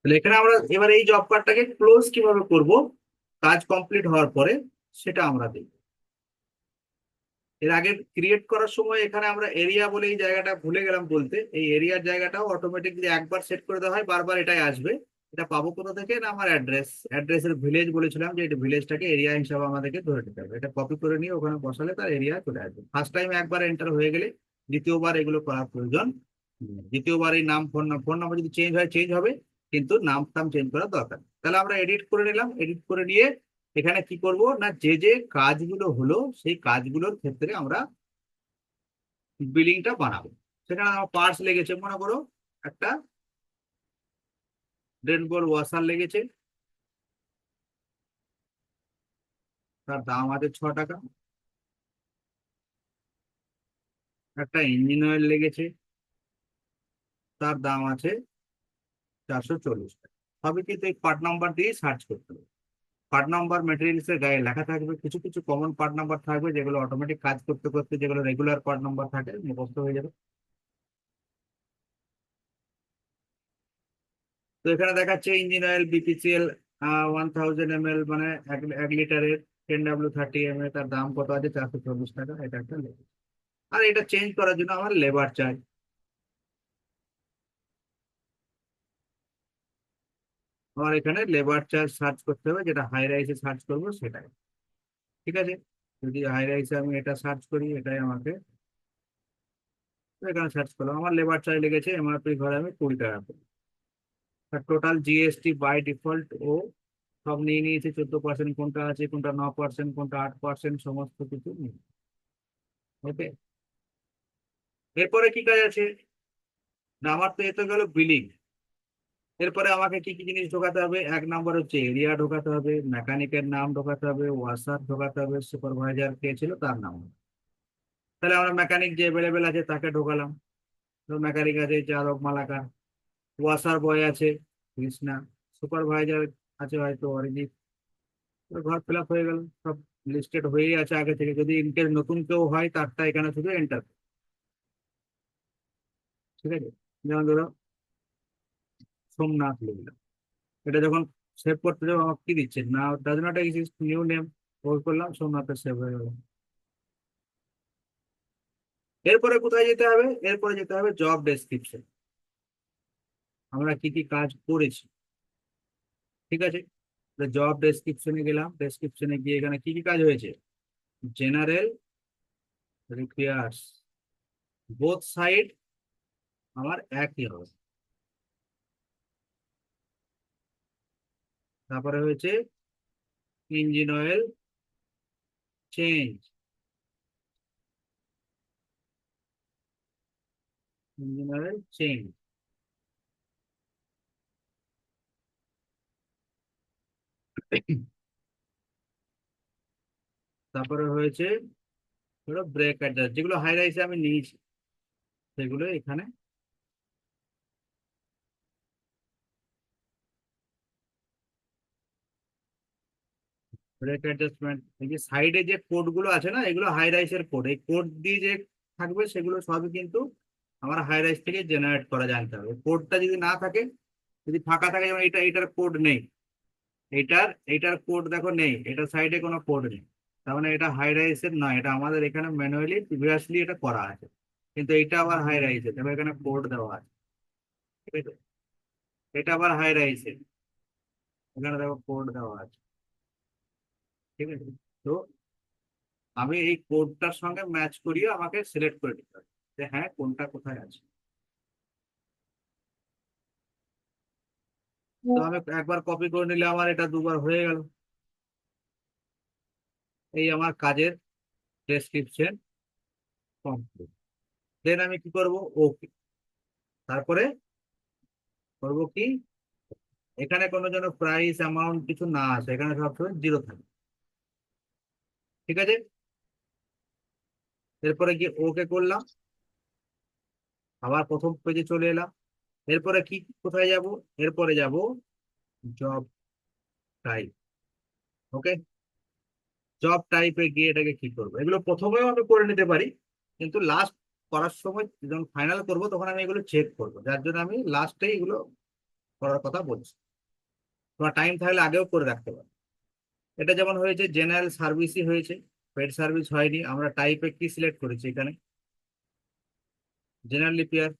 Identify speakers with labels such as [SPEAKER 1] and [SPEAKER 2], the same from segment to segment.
[SPEAKER 1] তাহলে এখানে আমরা এবার এই জব কার্ডটাকে ক্লোজ কিভাবে করব, কাজ কমপ্লিট হওয়ার পরে সেটা আমরা দেখব। এর আগে ক্রিয়েট করার সময় এখানে আমরা এরিয়া বলে এই জায়গাটা ভুলে গেলাম বলতে, এই এরিয়ার জায়গাটাও অটোমেটিক যদি একবার সেট করে দেওয়া হয় বারবার এটাই আসবে। এটা পাবো কোথা থেকে, না আমার অ্যাড্রেসের ভিলেজ বলেছিলাম যে এটা ভিলেজটাকে এরিয়া হিসাবে আমাদেরকে ধরে নিতে হবে। এটা কপি করে নিয়ে ওখানে বসালে তার এরিয়া চলে আসবে। ফার্স্ট টাইম একবার এন্টার হয়ে গেলে দ্বিতীয়বার এগুলো করার প্রয়োজন নেই। দ্বিতীয়বার এই নাম ফোন নাম্বার যদি চেঞ্জ হয় চেঞ্জ হবে, কিন্তু নাম টাম চেঞ্জ করার দরকার নেই। তাহলে আমরা এডিট করে নিলাম, এডিট করে নিয়ে এখানে কি করব না, যে যে কাজগুলো হলো সেই কাজগুলোর ক্ষেত্রে আমরা বিলিংটা বানাবো। সেখানে আমার পার্টস লেগেছে, মনে করো একটা ড্রেন বল ওয়াশার লেগেছে, তার দাম আছে 6 টাকা। একটা ইঞ্জিন অয়েল লেগেছে, তার দাম আছে 440 টাকা। সবই কিন্তু এই পার্ট নাম্বার দিয়ে সার্চ করতে হবে। পার্ট নাম্বার মেটেরিয়ালস এর গায়ে লেখা থাকবে, কিছু কিছু কমন পার্ট নাম্বার থাকবে যেগুলো অটোমেটিক কাজ করতে করতে যেগুলো রেগুলার পার্ট নাম্বার থাকে মুখস্থ হয়ে যাবে। তো এখানে দেখাচ্ছে ইঞ্জিন অয়েল বিপিসিএল 1000 ml, মানে 1 লিটারের 10W30 ml, তার দাম কত আছে 440 টাকা। এটা একটা লেগে। আর এটা চেঞ্জ করার জন্য আমার লেবার চাই। আমার এখানে লেবার চার্জ সার্চ করতে হবে, যেটা হাই রাইসে সার্চ করবো সেটাই। ঠিক আছে, যদি হাই রাইসে আমি এটা সার্চ করি, এটাই আমাকে এখানে সার্চ করলাম। আমার লেবার চার্জ লেগেছে এমআরপি ঘরে আমি 20 টাকা করে। আর টোটাল জিএসটি বাই ডিফল্ট ও সব নিয়ে নিয়েছে, 14% কোনটা আছে, কোনটা 9%, কোনটা 8%, সমস্ত কিছু নিয়ে। ওকে, এরপরে কি কাজ আছে, না আমার তো এত গেল বিলিং। এরপরে আমাকে কি কি জিনিস ঢোকাতে হবে, 1 নম্বর হচ্ছে এরিয়া ঢোকাতে হবে, মেকানিকের নাম ঢোকাতে হবে, ওয়াশার ঢোকাতে হবে, সুপারভাইজার কে ছিল তার নাম। তাহলে আমরা মেকানিক যে অ্যাভেলেবেল আছে তাকে ঢোকালাম। তো মেকানিক আছে চালক মালাকার, ওয়াশার বয় আছে কৃষ্ণা, সুপারভাইজার আছে হয়তো অরিজিৎ। তো ঘর ফিল আপ হয়ে গেল, সব লিস্টেড হয়েই আছে আগে থেকে। যদি ইনকেস নতুন কেউ হয় তারটা এখানে শুধু এন্টার। ঠিক আছে, যেমন ধরো সোমনাথ লিখলাম। এটা যখন সেভ করতে যাবো আমাকে কি দিচ্ছে না, does not exist new name, ওর করলাম সোমনাথের সেভ হয়ে গেল। এরপরে কোথায় যেতে হবে, এরপরে যেতে হবে জব ডেসক্রিপশন, আমরা কি কি কাজ করেছি। ঠিক আছে, জব ডেসক্রিপশনে গেলাম, ডেসক্রিপশনে গিয়ে এখানে কি কি কাজ হয়েছে, জেনারেল রিপেয়ার্স, বোথ সাইড আমার একই হবে। তারপরে হয়েছে engine oil change, engine oil change. তারপরে হয়েছে ধরো ব্রেক অ্যাডজাস্ট, যেগুলো হাই রাইসে আমি নিয়েছি সেগুলো এখানে। ব্রেক অ্যাডজাস্টমেন্ট, এই যে সাইডে যে কোড গুলো আছে না, এগুলো হাই রাইসের কোড, এই কোড দিয়ে যে থাকবে সেগুলো সবই কিন্তু আমার হাই রাইস থেকে জেনারেট করা জানতে হবে। কোডটা যদি না থাকে, যদি ফাঁকা থাকে, যেমন এটার কোড নেই, এইটার কোড দেখো নেই, এটার সাইডে কোনো কোড নেই, তার মানে এটা হাই রাইসের নয়, এটা আমাদের এখানে ম্যানুয়ালি প্রিভিয়াসলি এটা করা আছে। কিন্তু এটা আবার হাই রাইসের, তবে এখানে কোড দেওয়া আছে। ঠিক আছে, এটা আবার হাই রাইসের, এখানে দেখো কোড দেওয়া আছে। ঠিক আছে, তো আমি এই কোডটার সঙ্গে ম্যাচ করিয়ে আমাকে সিলেক্ট করে দিতে হবে যে হ্যাঁ কোনটা কোথায় আছে। তো আমি একবার কপি করে নিলে আমার এটা দুবার হয়ে গেল। এই আমার কাজের ডেসক্রিপশন কমপ্লিট। দেন আমি কি করব, ওকে। তারপরে করব কি, এখানে কোনো যেন প্রাইস অ্যামাউন্ট কিছু না আসে, এখানে সবসময় জিরো থাকে। ঠিক আছে, এরপরে গিয়ে ওকে করলাম, আবার প্রথম পেজে চলে এলাম। এরপরে কি, কোথায় যাব, এরপরে যাব জব টাইপ। ওকে, জব টাইপে গিয়ে এটাকে কি করবো, এগুলো প্রথমেও আমি করে নিতে পারি, কিন্তু লাস্ট করার সময় যখন ফাইনাল করব তখন আমি এগুলো চেক করবো, যার জন্য আমি লাস্টে এগুলো করার কথা বলছি। তোমার টাইম থাকলে আগেও করে রাখতে পারো। এটা যেমন হয়েছে জেনারেল সার্ভিসই হয়েছে, পেড সার্ভিস হয়নি। আমরা টাইপে কি সিলেক্ট করেছি এখানে, জেনারেল লিপিয়ার।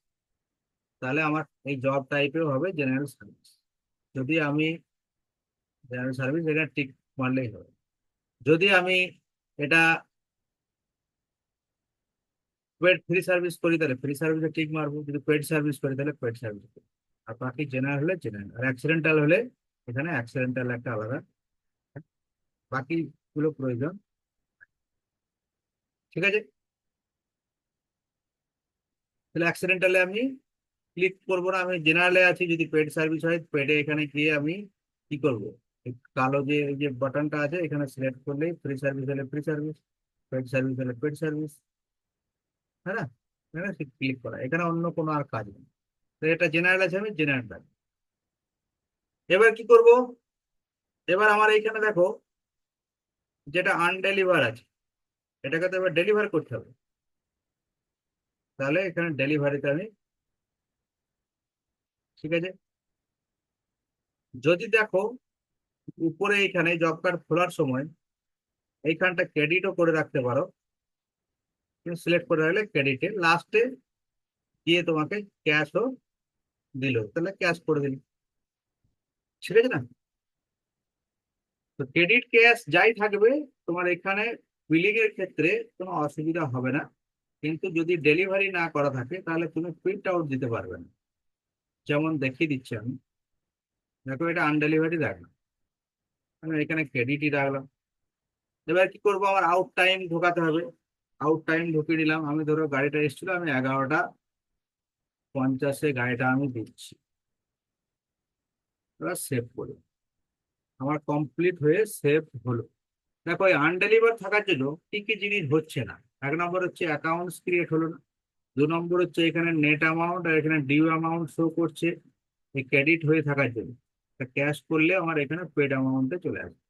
[SPEAKER 1] তাহলে আমার এই জব টাইপেও হবে জেনারেল সার্ভিস। যদি আমি জেনারেল সার্ভিস এটা টিক মারলেই হবে। যদি আমি এটা পেড ফ্রি সার্ভিস করি তাহলে ফ্রি সার্ভিসে টিক মারবো, যদি পেড সার্ভিস করি তাহলে পেড সার্ভিস। আর বাকি জেনারেল হলে জেনারেল, আর অ্যাক্সিডেন্টাল হলে এখানে অ্যাক্সিডেন্টাল একটা আলাদা, বাকিগুলো প্রয়োজন। ঠিক আছে, তাহলে অ্যাক্সিডেন্টালে আমি ক্লিক করবো না, আমি জেনারেলে আছি। যদি পেড সার্ভিস হয় পেডে এখানে গিয়ে আমি কি করবো, এই কালো যে এই যে বাটনটা আছে এখানে সিলেক্ট করলে ফ্রি সার্ভিস হলে ফ্রি সার্ভিস, পেড সার্ভিস হলে পেড সার্ভিস। হ্যাঁ না, এখানে ক্লিক করা, এখানে অন্য কোনো আর কাজ নেই। তো এটা জেনারেল আছে, আমি জেনারেল। এবার কি করব, এবার আমার এইখানে দেখো যেটা আনডেলিভার আছে, এটাকে তো এবার ডেলিভার করতে হবে। তাহলে এখানে ডেলিভারিতে আমি, ঠিক আছে। যদি দেখো উপরে এইখানে জব কার্ড খোলার সময় এইখানটা ক্রেডিটও করে রাখতে পারো, তুমি সিলেক্ট করে রাখলে ক্রেডিটে লাস্টে গিয়ে তোমাকে ক্যাশও দিল, তাহলে ক্যাশ করে দিল। ঠিক আছে না, তো ক্রেডিট ক্যাশ যাই থাকবে তোমার এখানে বিলিং এর ক্ষেত্রে কোনো অসুবিধা হবে না। কিন্তু যদি ডেলিভারি না করা থাকে তাহলে তুমি প্রিন্ট আউট দিতে পারবে না। যেমন দেখিয়ে দিচ্ছি আমি, দেখো এটা আনডেলিভারি রাখলাম, আমি এখানে ক্রেডিটই রাখলাম। এবার কি করবো, আমার আউট টাইম ঢোকাতে হবে। আউট টাইম ঢুকিয়ে দিলাম, আমি ধরো গাড়িটা এসেছিল আমি 11:50 গাড়িটা আমি দিচ্ছি। এবার সেভ করি, আমার কমপ্লিট হয়ে সেভ হলো। দেখো এই আনডেলিভার থাকার জন্য কি কি জিনিস হচ্ছে না। এক নম্বর হচ্ছে অ্যাকাউন্টস ক্রিয়েট হলো না। দু নম্বর হচ্ছে এখানে নেট অ্যামাউন্ট আর এখানে ডিউ অ্যামাউন্ট শো করছে, এই ক্রেডিট হয়ে থাকার জন্য। ক্যাশ করলে আমার এখানে পেড অ্যামাউন্টে চলে আসবে।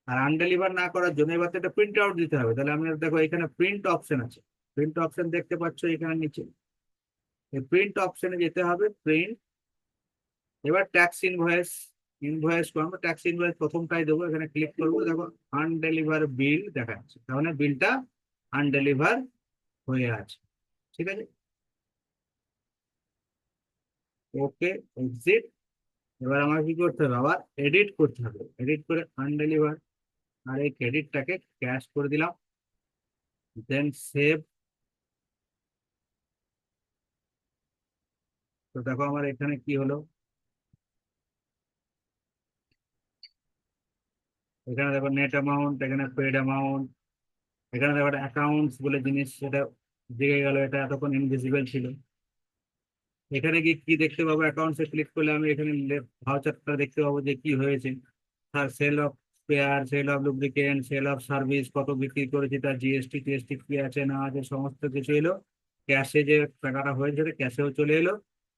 [SPEAKER 1] আর আনডেলিভার না করার জন্য এবার তো এটা প্রিন্ট আউট দিতে হবে। তাহলে আমি দেখো এখানে প্রিন্ট অপশন আছে, প্রিন্ট অপশন দেখতে পাচ্ছ এখানে নিচে, এই প্রিন্ট অপশনে যেতে হবে, প্রিন্ট। এবার ট্যাক্স ইনভয়েস, ইনভয়েস করবো, ট্যাক্স ইনভয়েস প্রথমটাই দেবো, এখানে ক্লিক করবো, দেখো আনডেলিভার বিল দেখাচ্ছে, তার মানে বিলটা আনডেলিভার হয়ে আছে। ঠিক আছে, ওকে, এক্সিট। এবার আমার কি করতে হবে, আবার এডিট করতে হবে, এডিট করে আনডেলিভার, আর এই ক্রেডিটটাকে ক্যাশ করে দিলাম, দেন সেভ। তো দেখো আমার এখানে কি হলো, এখানে দেখো নেট অ্যামাউন্ট, এখানে পেড অ্যামাউন্ট, এখানে দেখো অ্যাকাউন্টস বলে জিনিস, সেটা দিকে গেল, এটা এতক্ষণ ইনভিজিবল ছিল। এখানে কি কি দেখতে পাবো, অ্যাকাউন্টসে ক্লিক করলে আমি এখানে ভাউচারটা দেখতে পাবো যে কি হয়েছে। তার sale of spare, sale of lubricant, sale of service, কত বিক্রি করেছি, তার জিএসটি টিএসটি কি আছে না আছে সমস্ত কিছু এলো। ক্যাশে যে টাকাটা হয়েছে ক্যাশেও চলে এলো,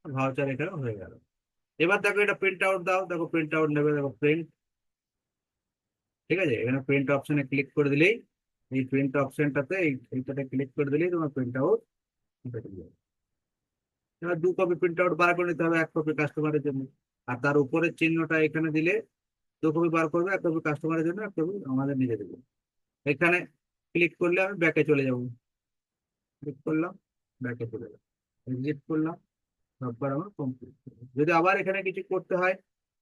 [SPEAKER 1] ভাউচার এখানে হয়ে গেল। এবার দেখো এটা প্রিন্ট আউট দাও, দেখো প্রিন্ট আউট নেবে, দেখো প্রিন্ট। ঠিক আছে, এখানে প্রিন্ট অপশনে ক্লিক করে দিলেই, এই প্রিন্ট অপশনটাতে এইটাতে ক্লিক করে দিলেই তোমার প্রিন্ট আউট। এবার 2 কপি প্রিন্ট আউট বার করে নিতে হবে, 1 কপি কাস্টমারের জন্য। আর তার উপরের চিহ্নটা এখানে দিলে 2 কপি বার করবে, 1 কপি কাস্টমারের জন্য, 1 কপি আমাদের নিজেদের জন্য। এখানে ক্লিক করলে আমি ব্যাকে চলে যাব, ক্লিক করলাম, ব্যাকে চলে গেলাম, এক্সিট করলাম, সববার আমার কমপ্লিট। যদি আবার এখানে কিছু করতে হয়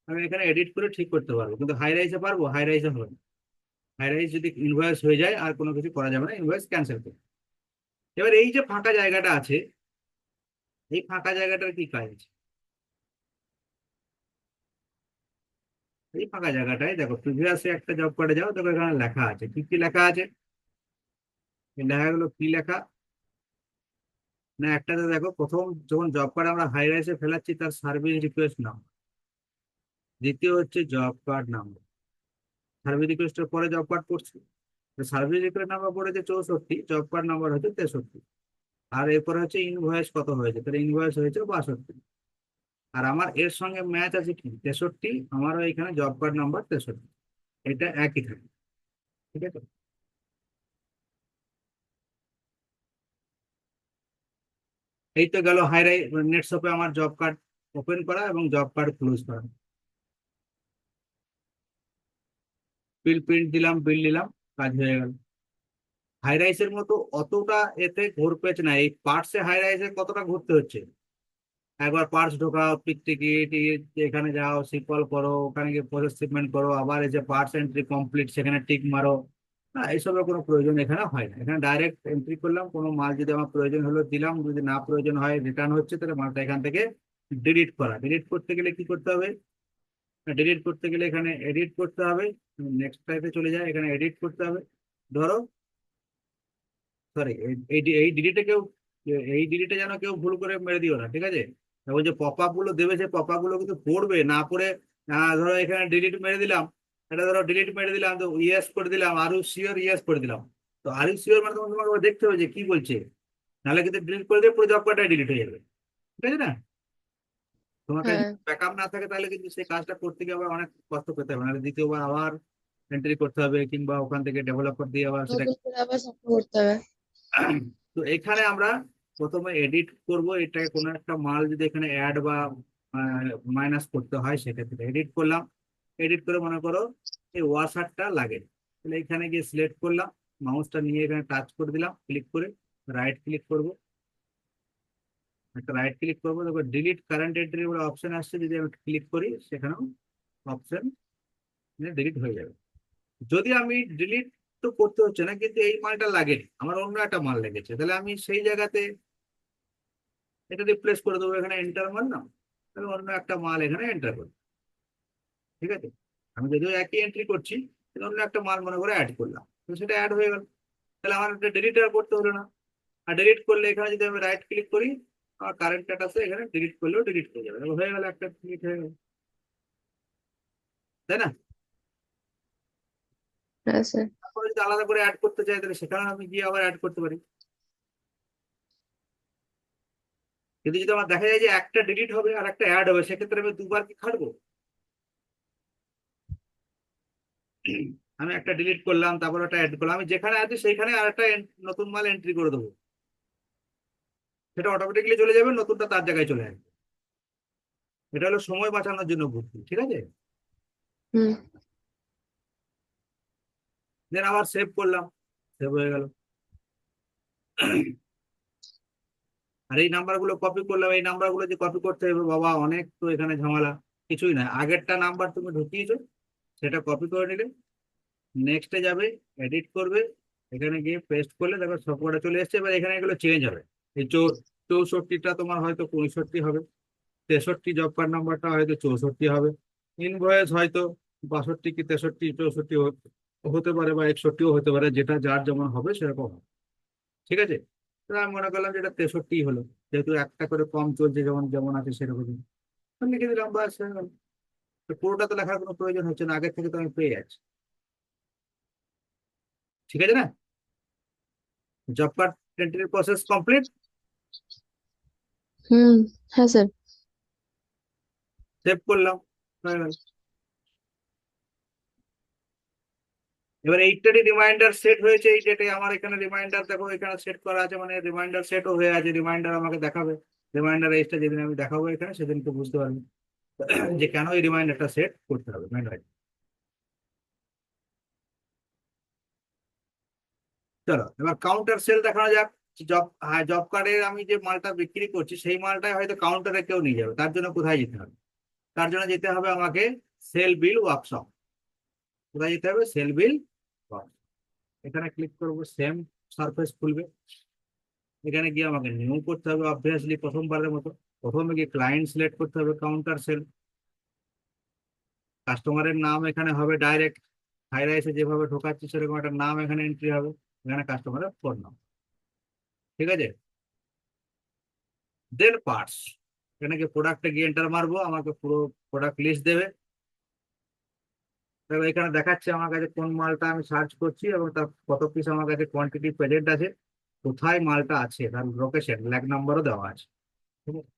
[SPEAKER 1] আমি এখানে এডিট করে ঠিক করতে পারবো, কিন্তু হাই রাইসে পারবো, হাই রাইসে হবে না। হাই রাইস যদি ইনভয়েস হয়ে যায় আর কোনো কিছু করা যাবে না, ইনভয়েস ক্যান্সেল করবে। এবার এই যে ফাঁকা জায়গাটা আছে, এই ফাঁকা জায়গাটার কি কাজ আছে, এই ফাঁকা জায়গাটায় দেখো প্রিভিয়াসে একটা জব কার্ডে যাও, দেখো এখানে লেখা আছে, কি কি লেখা আছে। এই লেখাগুলো কি লেখা, না একটাতে দেখো প্রথম যখন জব কার্ড আমরা হাই রাইসে ফেলাচ্ছি তার সার্ভিস রিকোয়েস্ট নাম, দ্বিতীয় হচ্ছে জব কার্ড নাম্বার। সার্ভিস রিকোয়েস্টের পরে জব কার্ড পড়ছে, সার্ভিস রিকোয়েস্ট নাম্বার পড়েছে 64, জব কার্ড নাম্বার হচ্ছে 63। আর এরপরে হচ্ছে ইনভয়েস কত হয়েছে, তাহলে ইনভয়েস হয়েছে 62। আর আমার এর সঙ্গে ম্যাচ আছে কি 63, আমারও এখানে জব কার্ড নাম্বার 63, এটা একই থাকে। ঠিক আছে, এই তো গেল হাই রাই নেট শপে আমার জব কার্ড ওপেন করা এবং জব কার্ড ক্লোজ করা। বিল প্রিন্ট দিলাম, বিল নিলাম, কাজ হয়ে গেল। হাই রাইসের মতো অতটা এতে ঘোর পেচ না, এই পার্টসে হাই রাইসে কতটা ঘুরতে হচ্ছে। একবার পার্টস ঢোকাও, পিক টিকিট, এখানে যাও, সিকল করো, ওখানে গিয়ে প্রসেস শিপমেন্ট করো, আবার এই যে পার্টস এন্ট্রি কমপ্লিট সেখানে টিক মারো। না, এইসবের কোনো প্রয়োজন এখানে হয় না। এখানে ডাইরেক্ট এন্ট্রি করলাম, কোনো মাল যদি আমার প্রয়োজন হলো দিলাম, যদি না প্রয়োজন হয় রিটার্ন হচ্ছে, তাহলে মালটা এখান থেকে ডিলিট করা। ডিলিট করতে গেলে কি করতে হবে? ডিলিট করতে গেলে এখানে এডিট করতে হবে। নেক্সট টাইপে চলে যায়, এখানে এডিট করতে হবে। ধরো, সরি, এই ডিলিটে কেউ, এই ডিলিটে যেন কেউ ভুল করে মেরে দিও না, ঠিক আছে? এবং যে পপ আপ গুলো দেবে, সেই পপ আপ গুলো কিন্তু পড়বে না, পড়ে ধরো এখানে ডিলিট মেরে দিলাম, এটা ধরো ডিলিট মেরে দিলাম, তো ইয়েস করে দিলাম, আর ইউ শিওর, ইয়েস করে দিলাম। তো আর ইউ শিওর মানে তোমাকে দেখতে হবে যে কি বলছে, নাহলে কিন্তু ডিলিট করে দিয়ে পুরো জব কার্ডটা ডিলিট হয়ে যাবে, ঠিক আছে না? তোমার কাছে
[SPEAKER 2] হ্যাঁ,
[SPEAKER 1] ব্যাকআপ না থাকে তাহলে কিন্তু সেই কাজটা করতে গিয়ে আবার অনেক কষ্ট পেতে হবে, নাহলে দ্বিতীয়বার আবার এন্ট্রি করতে হবে, কিংবা ওখান থেকে ডেভেলপার দিয়ে আবার সেটা।
[SPEAKER 2] নতুন করে আবার সাবমিট করতে হবে।
[SPEAKER 1] তো এখানে আমরা প্রথমে এডিট করব, এটাকে কোনো একটা মাল যদি এখানে অ্যাড বা মাইনাস করতে হয়, সেক্ষেত্রে এডিট করলাম। এডিট করে মনে করো এই ওয়াশারটা লাগে, তাহলে এখানে গিয়ে সিলেক্ট করলাম, মাউসটা নিয়ে এখানে টাচ করে দিলাম, ক্লিক করে রাইট ক্লিক করব। একটা রাইট ক্লিক করবো, তারপর ডিলিট কারেন্ট এন্ট্রি বলে অপশন আসছে, যদি আমি ক্লিক করি সেখানেও অপশন ডিলিট হয়ে যাবে। যদি আমি ডিলিট তো করতে হচ্ছে না, কিন্তু এই মালটা লাগেনি, আমার অন্য একটা মাল লেগেছে, তাহলে আমি সেই জায়গাতে এটা রিপ্লেস করে দেবো, এখানে এন্টার মারলাম, তাহলে অন্য একটা মাল এখানে এন্টার করবো, ঠিক আছে? আমি যদিও একই এন্ট্রি করছি, কিন্তু অন্য একটা মাল মনে করে অ্যাড করলাম, তো সেটা অ্যাড হয়ে গেল। তাহলে আমার এটা ডিলিট আর করতে হলো না। আর ডিলিট করলে এখানে যদি আমি রাইট ক্লিক করি, আমার কারেন্ট স্ট্যাটাসে এখানে ডিলিট করলেও ডিলিট হয়ে যাবে, তাহলে হয়ে গেল, একটা ডিলিট হয়ে গেল, তাই না?
[SPEAKER 2] হ্যাঁ স্যার।
[SPEAKER 1] তারপরে যদি আলাদা করে অ্যাড করতে চাই, তাহলে সেখানে আমি গিয়ে আবার অ্যাড করতে পারি। কিন্তু যদি আমার দেখা যায় যে একটা ডিলিট হবে আর একটা অ্যাড হবে, সেক্ষেত্রে আমি দুবার কি খাটবো? আমি একটা ডিলিট করলাম, তারপর একটা অ্যাড করলাম, আমি যেখানে আছি সেইখানে আর একটা নতুন মাল এন্ট্রি করে দেবো, সেটা অটোমেটিক্যালি চলে যাবে, নতুনটা তার জায়গায় চলে আসবে। এটা হলো সময় বাঁচানোর জন্য বুদ্ধি, ঠিক আছে?
[SPEAKER 2] হুম।
[SPEAKER 1] দেন আবার সেভ করলাম, সেভ হয়ে গেল। আর এই নাম্বার গুলো কপি করলাম, এই নাম্বার গুলো যে কপি করতে হবে বাবা, অনেক তো এখানে ঝামেলা। কিছুই না, আগেরটা নাম্বার তুমি ঢুকিয়েছো, সেটা কপি করে নিলে, নেক্সটে যাবে, এডিট করবে, এখানে গিয়ে পেস্ট করলে দেখো সবকটা চলে এসছে। এবার এখানে এগুলো চেঞ্জ হবে, এই 64টা তোমার হয়তো 65 হবে, 63 জব কার্ড নাম্বারটা হয়তো 64 হবে, ইনভয়েস হয়তো 62 কি 63 64 হতে পারে, বা 61ও হতে পারে, যেটা যার যেমন হবে সেরকম হবে, ঠিক আছে? তো আমি মনে করলাম যে এটা 63 হলো, যেহেতু একটা করে কম চলছে, যেমন যেমন আছে সেরকমই আমি লিখে দিলাম, বাস হয়ে গেল। তো পুরোটা তো লেখার কোনো প্রয়োজন হচ্ছে না, আগের থেকে তো আমি পেয়ে যাচ্ছি, ঠিক আছে না? জব কার্ড এন্ট্রির প্রসেস কমপ্লিট।
[SPEAKER 2] হুম। হ্যাঁ স্যার।
[SPEAKER 1] সেভ করলাম, হয়ে গেল। এবার এইটারই রিমাইন্ডার সেট হয়েছে, এই ডেটে আমার এখানে রিমাইন্ডার দেখো এখানে সেট করা আছে, মানে রিমাইন্ডার সেটও হয়ে আছে, রিমাইন্ডার আমাকে দেখাবে। রিমাইন্ডার এজটা যেদিন আমি দেখাবো এখানে, সেদিন তো বুঝতে পারবে যে কেন এই রিমাইন্ডারটা সেট করতে হবে ম্যানুয়ালি। চলো এবার কাউন্টার সেল দেখানো যাক। জব, হ্যাঁ, জব কার্ডের আমি যে মালটা বিক্রি করছি, সেই মালটাই হয়তো কাউন্টারে কেউ নিয়ে যাবে, তার জন্য কোথায় যেতে হবে? তার জন্য যেতে হবে আমাকে সেল বিল ওয়ার্কশপ। কোথায় যেতে হবে? সেল বিল ওয়ার্কশপ। এখানে ক্লিক করবো, সেম সারফেস খুলবে। এখানে গিয়ে আমাকে নিউ করতে হবে অবভিয়াসলি, প্রথমবারের মতো। প্রথমে গিয়ে ক্লায়েন্ট সিলেক্ট করতে হবে, কাউন্টার সেল। কাস্টমারের নাম এখানে হবে ডাইরেক্ট, হাইরা এসে যেভাবে ঢোকাচ্ছি সেরকম একটা নাম এখানে এন্ট্রি হবে, এখানে কাস্টমারের ফোন নাম, ঠিক আছে? দেন পার্টস, এখানে গিয়ে প্রোডাক্টে গিয়ে এন্টার মারবো, আমাকে পুরো প্রোডাক্ট লিস্ট দেবে। তবে এখানে দেখাচ্ছে আমার কাছে কোন মালটা আমি সার্চ করছি, এবং তার কত পিস আমার কাছে কোয়ান্টিটি প্রেজেন্ট আছে, কোথায় মালটা আছে, তার লোকেশন ল্যাগ নাম্বারও দেওয়া আছে, ঠিক আছে?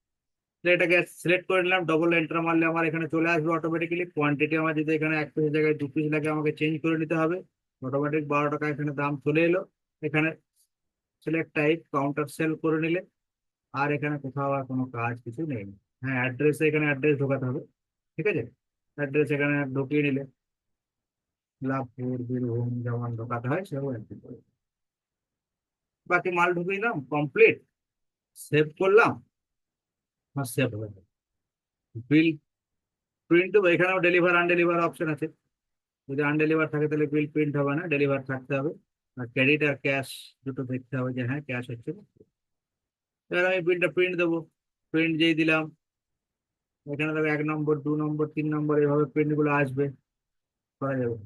[SPEAKER 1] তো এটাকে সিলেক্ট করে নিলাম, ডবল এন্টার মারলে আমার এখানে চলে আসবে অটোমেটিক্যালি। কোয়ান্টিটি আমার যদি এখানে 1 পিসের জায়গায় 2 পিস লাগে, আমাকে চেঞ্জ করে নিতে হবে। অটোমেটিক 12 টাকা এখানে দাম চলে এলো। এখানে সিলেক্ট টাইপ কাউন্টার সেল করে নিলে আর এখানে কোথাও আর কোনো কাজ কিছু নেই। হ্যাঁ, অ্যাড্রেসে এখানে অ্যাড্রেস ঢোকাতে হবে। ঠিক আছে, অ্যাড্রেস এখানে ঢুকিয়ে নিলে, লাভপুর বীরভূম যেমন ঢোকাতে হয় সেরকম entry করে। বাকি মাল ঢুকিয়ে দিলাম, কমপ্লিট। সেভ করলাম, আমার সেভ হয়ে গেল। বিল প্রিন্ট, এখানেও ডেলিভার আনডেলিভার অপশন আছে। যদি আনডেলিভার থাকে তাহলে বিল প্রিন্ট হবে না, ডেলিভার থাকতে হবে। আর ক্রেডিট আর ক্যাশ দুটো দেখতে হবে যে হ্যাঁ ক্যাশ হচ্ছে। এবার আমি বিলটা প্রিন্ট দেবো। প্রিন্ট যেই দিলাম, এখানে দেখো 1 নম্বর, 2 নম্বর, 3 নম্বর এভাবে প্রিন্ট গুলো আসবে, করা যাবে।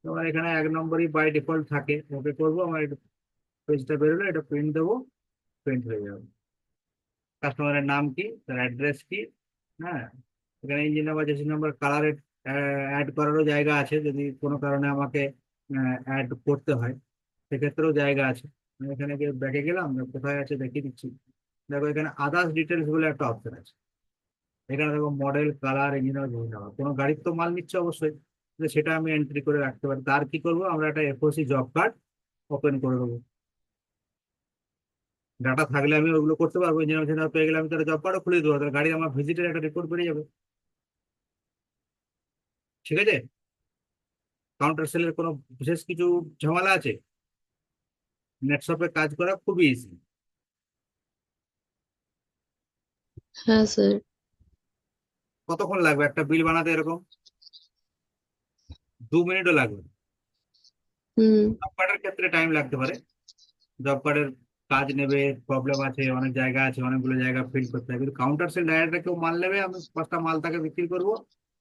[SPEAKER 1] তোমার এখানে 1 নম্বরই বাই ডিফল্ট থাকে, ওকে করবো। আমার পেজটা বেরোলো, এটা প্রিন্ট দেবো, প্রিন্ট হয়ে যাবে। কাস্টমারের নাম কি, তার অ্যাড্রেস কি। হ্যাঁ, এখানে ইঞ্জিন নাম্বার, চেসিস নাম্বার, কালারের অ্যাড করারও জায়গা আছে, যদি কোনো কারণে আমাকে অ্যাড করতে হয় সেক্ষেত্রেও জায়গা আছে। আমি এখানে গিয়ে ব্যাকে গেলাম, কোথায় আছে দেখিয়ে দিচ্ছি। দেখো এখানে আদার্স ডিটেলস বলে একটা অপশন আছে। এখানে দেখো মডেল, কালার, ইঞ্জিন অয়েল, কোনো গাড়ির তো মাল নিচ্ছে অবশ্যই, তো সেটা আমি এন্ট্রি করে রাখতে পারি। তার কি করবো, আমরা একটা এফওসি জব কার্ড ওপেন করে দেবো। ডাটা থাকলে আমি ওগুলো করতে পারবো। ইঞ্জিনিয়ার পেয়ে গেলে আমি তার জব কার্ডও খুলে দেবো, তাহলে গাড়ির আমার ভিজিটের একটা রিপোর্ট বেরিয়ে যাবে। ঠিক আছে, কাউন্টার সেলের কোনো বিশেষ কিছু ঝামেলা আছে? নেটশপে কাজ করা খুবই ইজি।
[SPEAKER 2] হ্যাঁ স্যার।
[SPEAKER 1] কতক্ষণ লাগবে একটা বিল বানাতে এরকম? 2 মিনিটও লাগবে না।
[SPEAKER 2] হুম।
[SPEAKER 1] জব কার্ডের ক্ষেত্রে টাইম লাগতে পারে। জব কার্ডের কাজ নেবে, প্রবলেম আছে, অনেক জায়গা আছে, অনেকগুলো জায়গা ফিল করতে হবে। কিন্তু কাউন্টার সেল ডাইরেক্ট কেউ মাল নেবে, আমি 5টা মাল তাকে বিক্রি করবো,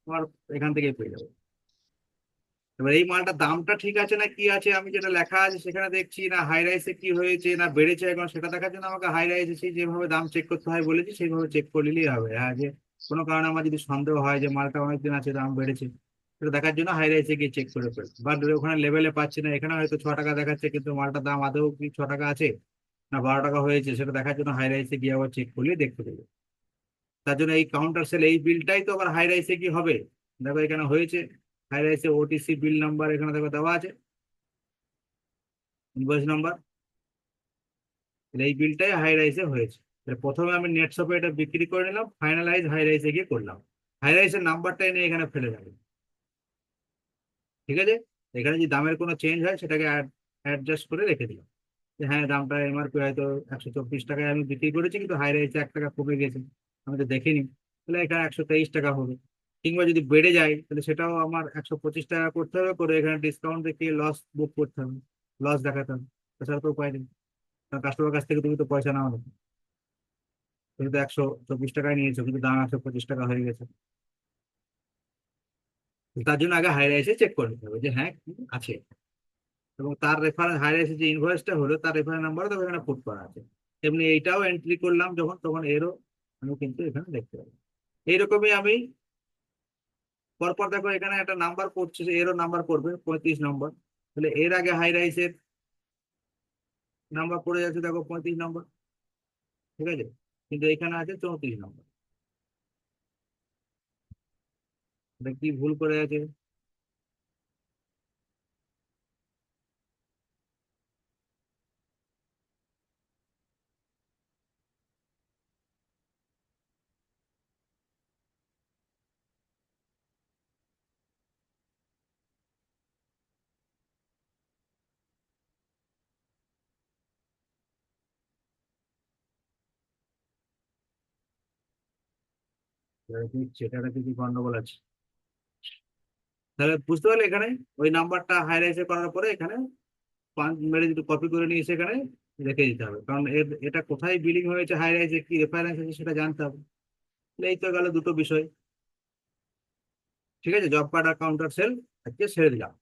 [SPEAKER 1] আমার এখান থেকেই পেয়ে যাবো। এবার এই মালটার দামটা ঠিক আছে না কি আছে, আমি যেটা লেখা আছে সেখানে দেখছি না, হাই রাইসে কি হয়েছে না বেড়েছে এখন সেটা দেখার জন্য আমাকে হাই রাইসে সেই যেভাবে দাম চেক করতে হয় বলেছি সেইভাবে চেক করে নিলেই হবে। আর যে কোনো কারণে আমার যদি সন্দেহ হয় যে মালটা অনেকদিন আছে, দাম বেড়েছে, সেটা দেখার জন্য হাই রাইসে গিয়ে চেক করে ফেলবো। বা ওখানে লেভেলে পাচ্ছি না, এখানে হয়তো 6 টাকা দেখাচ্ছে কিন্তু মালটার দাম আদৌ কি 6 টাকা আছে না 12 টাকা হয়েছে, সেটা দেখার জন্য হাই রাইসে গিয়ে আবার চেক করলে দেখতে পেবে। তার জন্য এই কাউন্টার সেল এই বিলটাই তো আবার হাই রাইসে কি হবে। দেখো এখানে হয়েছে, হাই রাইসে ওটিসি বিল নাম্বার এখানে দেখো দেওয়া আছে, ইনভয়েস নাম্বার। এই বিলটাই হাই রাইসে হয়েছে। তাহলে প্রথমে আমি নেট শপে এটা বিক্রি করে নিলাম, ফাইনালাইজ হাই রাইসে গিয়ে করলাম। হাই রাইসের নাম্বারটা এনে এখানে ফেলে যাবে। ঠিক আছে, এখানে যদি দামের কোনো চেঞ্জ হয় সেটাকে অ্যাডজাস্ট করে রেখে দিলাম, যে হ্যাঁ দামটা এমআরপি হয়তো 124 টাকায় আমি বিক্রি করেছি, কিন্তু হাই রাইসে 1 টাকা কমে গেছে, আমি তো দেখিনি, তাহলে এখানে 123 টাকা হবে। কিংবা যদি বেড়ে যায় তাহলে সেটাও আমার 125 টাকা করতে হবে, করে এখানে ডিসকাউন্ট দেখিয়ে লস বুক করতে হবে, লস দেখাতে হবে। তাছাড়া তো উপায় নেই, কারণ কাস্টমার কাছ থেকে তুমি তো পয়সা নাও না। তুমি তো 124 টাকায় নিয়েছো কিন্তু দাম 125 টাকা হয়ে গেছে। তার জন্য আগে হাই রাইসে চেক করে নিতে হবে যে হ্যাঁ কি আছে, এবং তার রেফারেন্স হাই রাইসে যে ইনভয়েসটা হলো তার রেফারেন্স নাম্বারও তো এখানে পুট করা আছে। এমনি এইটাও এন্ট্রি করলাম যখন, তখন এরও আমি কিন্তু এখানে দেখতে পাবো। এইরকমই আমি পরপর দেখো এখানে একটা নাম্বার পড়ছে, এরও নাম্বার পড়বে 35 নম্বর, তাহলে এর আগে হাই রাইসের নাম্বার পড়ে যাচ্ছে দেখো 35 নম্বর। ঠিক আছে, কিন্তু এখানে আছে 34 নম্বর। এটা কি ভুল করে আছে? সেটাতে কিছু গন্ডগোল আছে। তাহলে বুঝতে পারলে এখানে ওই নাম্বারটা হাই রাইসে করার পরে এখানে পাঁচ মেরে যদি কপি করে নিয়ে এসে এখানে রেখে দিতে হবে, কারণ এটা কোথায় বিলিং হয়েছে, হাই রাইসে কি রেফারেন্স আছে সেটা জানতে হবে। তাহলে এই তো গেল দুটো বিষয়। ঠিক আছে, জব কার্ড আর কাউন্টার সেল আজকে ছেড়ে দিলাম।